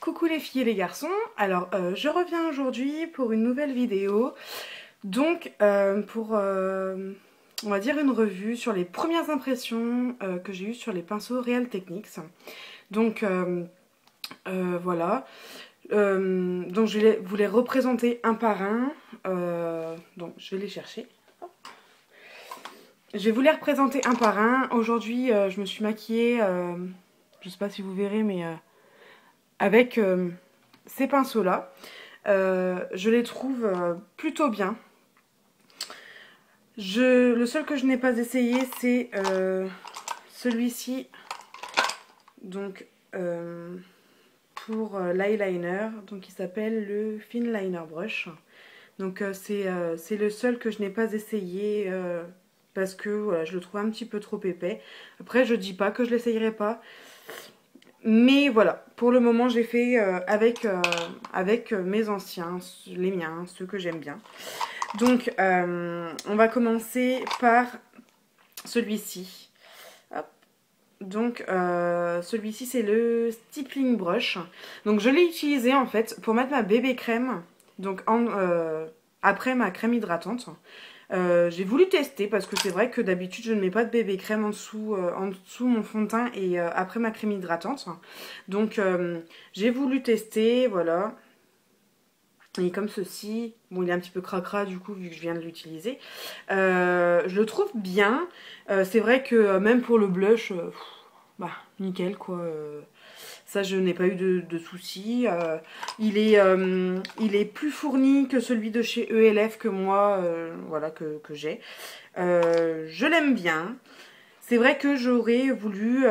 Coucou les filles et les garçons, alors je reviens aujourd'hui pour une nouvelle vidéo, donc on va dire une revue sur les premières impressions que j'ai eues sur les pinceaux Real Techniques. Donc voilà, donc je vais vous les représenter un par un, donc je vais les chercher. Je vais vous les représenter un par un. Aujourd'hui je me suis maquillée, je sais pas si vous verrez mais avec ces pinceaux là. Je les trouve plutôt bien. Le seul que je n'ai pas essayé c'est celui-ci, donc pour l'eyeliner, donc il s'appelle le Fin Liner Brush. Donc c'est le seul que je n'ai pas essayé parce que voilà, je le trouve un petit peu trop épais. Après je dis pas que je l'essayerai pas. Mais voilà, pour le moment j'ai fait avec mes anciens, les miens, ceux que j'aime bien. Donc on va commencer par celui-ci. Donc celui-ci c'est le Stippling Brush. Donc je l'ai utilisé en fait pour mettre ma bébé crème, donc après ma crème hydratante. J'ai voulu tester parce que c'est vrai que d'habitude je ne mets pas de bébé crème en dessous mon fond de teint et après ma crème hydratante. Donc j'ai voulu tester, voilà. Il est comme ceci. Bon, il est un petit peu cracra du coup vu que je viens de l'utiliser. Je le trouve bien. C'est vrai que même pour le blush, bah nickel quoi. Ça, je n'ai pas eu de soucis. Il est plus fourni que celui de chez ELF que moi, voilà, que j'ai. Je l'aime bien. C'est vrai que j'aurais voulu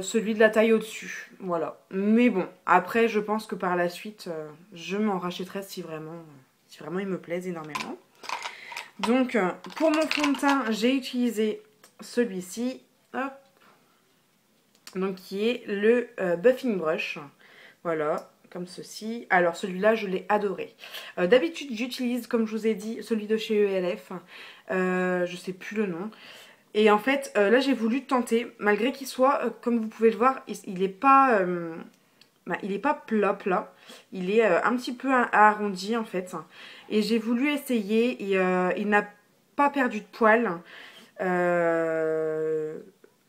celui de la taille au-dessus. Voilà. Mais bon, après, je pense que par la suite, je m'en rachèterai si vraiment il me plaise énormément. Donc, pour mon fond de teint, j'ai utilisé celui-ci. Hop. Donc qui est le Buffing Brush, voilà, comme ceci. Alors celui-là je l'ai adoré. D'habitude j'utilise, comme je vous ai dit, celui de chez ELF, je sais plus le nom. Et en fait là j'ai voulu tenter, malgré qu'il soit, comme vous pouvez le voir, il est pas plat, il est un petit peu arrondi en fait. Et j'ai voulu essayer et il n'a pas perdu de poils.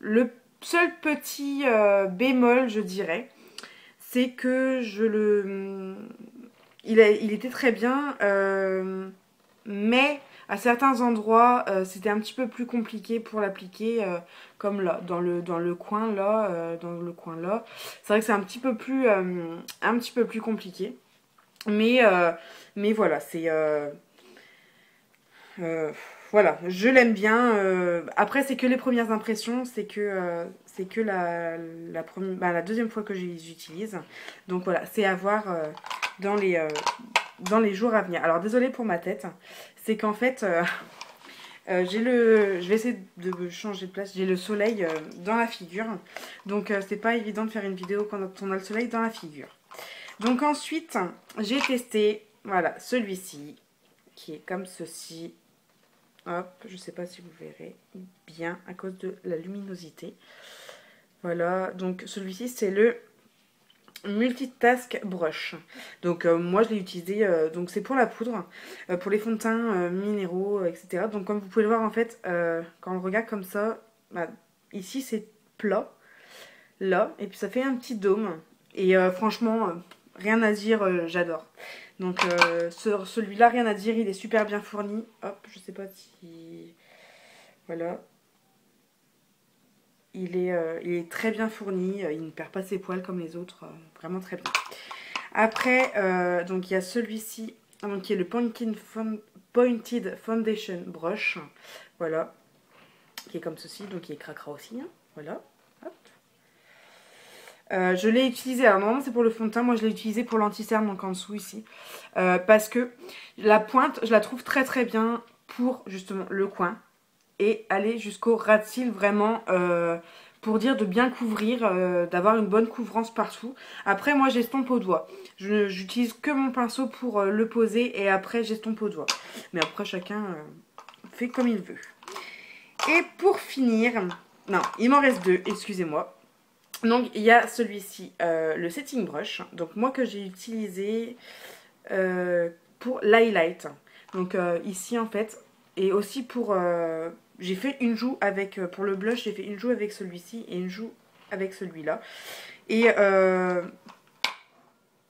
Le seul petit bémol, je dirais, c'est que il était très bien, mais à certains endroits, c'était un petit peu plus compliqué pour l'appliquer, comme là, dans le coin là, C'est vrai que c'est un petit peu plus compliqué. Mais voilà, voilà, je l'aime bien. Après, c'est que les premières impressions, c'est que la deuxième fois que j'utilise. Donc voilà, c'est à voir dans les jours à venir. Alors désolée pour ma tête, c'est qu'en fait, je vais essayer de changer de place. J'ai le soleil dans la figure, donc c'est pas évident de faire une vidéo quand on a le soleil dans la figure. Donc ensuite, j'ai testé, voilà, celui-ci qui est comme ceci. Hop, je sais pas si vous verrez bien à cause de la luminosité. Voilà, donc celui-ci c'est le Multitask Brush. Donc moi je l'ai utilisé, donc c'est pour la poudre, pour les fonds de teint minéraux, etc. Donc comme vous pouvez le voir en fait, quand on regarde comme ça, bah, ici c'est plat, là, et puis ça fait un petit dôme. Et franchement, rien à dire, j'adore. Donc sur celui-là, rien à dire, il est super bien fourni. Hop, je sais pas si... Voilà. Il est très bien fourni, il ne perd pas ses poils comme les autres, vraiment très bien. Après, donc il y a celui-ci, donc qui est le Pointed Foundation Brush. Voilà. Qui est comme ceci, donc il est cracra aussi. Hein, voilà. Hop. Je l'ai utilisé, alors normalement c'est pour le fond de teint, moi je l'ai utilisé pour l'anti-cerne, donc en dessous ici, parce que la pointe je la trouve très très bien pour justement le coin et aller jusqu'au ras de cils, vraiment pour dire de bien couvrir, d'avoir une bonne couvrance partout. Après moi j'estompe au doigt, j'utilise que mon pinceau pour le poser et après j'estompe au doigt, mais après chacun fait comme il veut. Et pour finir, non il m'en reste deux, excusez-moi. Donc il y a celui-ci, le setting brush, donc moi que j'ai utilisé pour l'highlight. Donc ici en fait, et aussi pour... j'ai fait une joue avec, pour le blush, j'ai fait une joue avec celui-ci et une joue avec celui-là. Et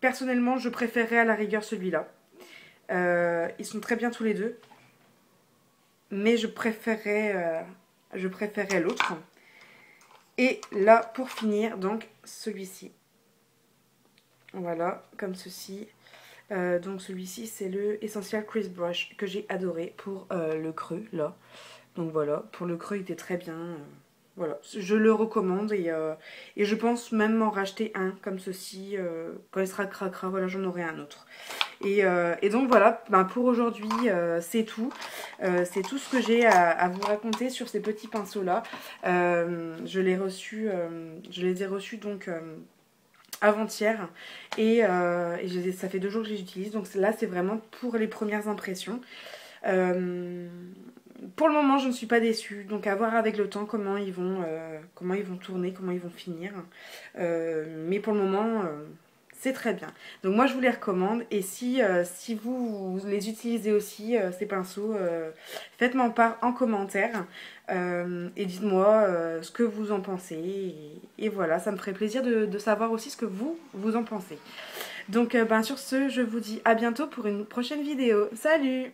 personnellement, je préférerais à la rigueur celui-là. Ils sont très bien tous les deux. Mais je préférerais l'autre. Et là, pour finir, donc celui-ci. Voilà, comme ceci. Donc celui-ci, c'est le Essential Crease Brush que j'ai adoré pour le creux, là. Donc voilà, pour le creux, il était très bien. Voilà, je le recommande et je pense même m'en racheter un comme ceci. Quand il sera cracra, voilà, j'en aurai un autre. Et donc voilà, ben pour aujourd'hui, c'est tout. C'est tout ce que j'ai à vous raconter sur ces petits pinceaux-là. Je les ai reçus donc avant-hier et ça fait 2 jours que je les utilise. Donc là, c'est vraiment pour les premières impressions. Pour le moment, je ne suis pas déçue. Donc à voir avec le temps comment ils vont tourner, comment ils vont finir. Mais pour le moment, c'est très bien. Donc moi, je vous les recommande. Et si vous les utilisez aussi, ces pinceaux, faites-moi part en commentaire. Et dites-moi ce que vous en pensez. Et voilà, ça me ferait plaisir de savoir aussi ce que vous en pensez. Donc ben, sur ce, je vous dis à bientôt pour une prochaine vidéo. Salut!